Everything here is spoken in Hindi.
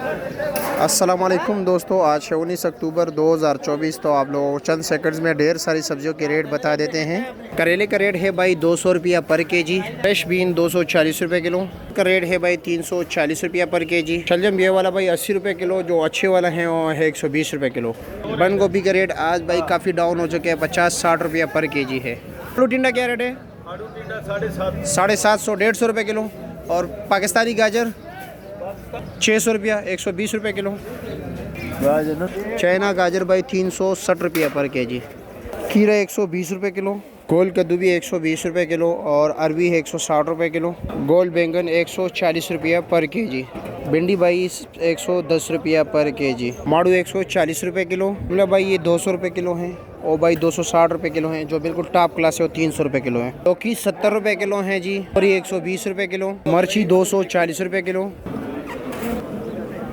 अस्सलाम वालेकुम दोस्तों, आज है 19 अक्टूबर 2024। तो आप लोगों को चंद सेकंड्स में ढेर सारी सब्जियों के रेट बता देते हैं। करेले का रेट है भाई 200 रुपया पर केजी। फ्रेश बीन 240 रुपये किलो का रेट है भाई 340 रुपया पर केजी। शलजम ये वाला भाई 80 रुपये किलो, जो अच्छे वाला है वो है 120 रुपये किलो। बंद गोभी का रेट आज भाई काफ़ी डाउन हो चुके हैं, 50-60 रुपया पर केजी है। आलू टिंडा क्या रेट है? 750 150 रुपये किलो। और पाकिस्तानी गाजर 600 रुपया 120 रुपये किलो। चाइना गाजर भाई 360 रुपया पर केजी। खीरा 120 रुपये किलो। गोल कद्दू भी 120 रुपये किलो और अरबी है 160 रुपये किलो। गोल बैंगन 140 रुपया पर केजी। भिंडी भाई 110 रुपया पर केजी। माड़ू 140 रुपये किलो। मतलब भाई ये 200 रुपये किलो है और भाई 260 रुपये किलो हैं। जो बिल्कुल टॉप क्लास है वो 300 रुपये किलो है। लौकी 70 रुपये किलो है जी और ये 120 रुपये किलो। मिर्ची 240 रुपये किलो।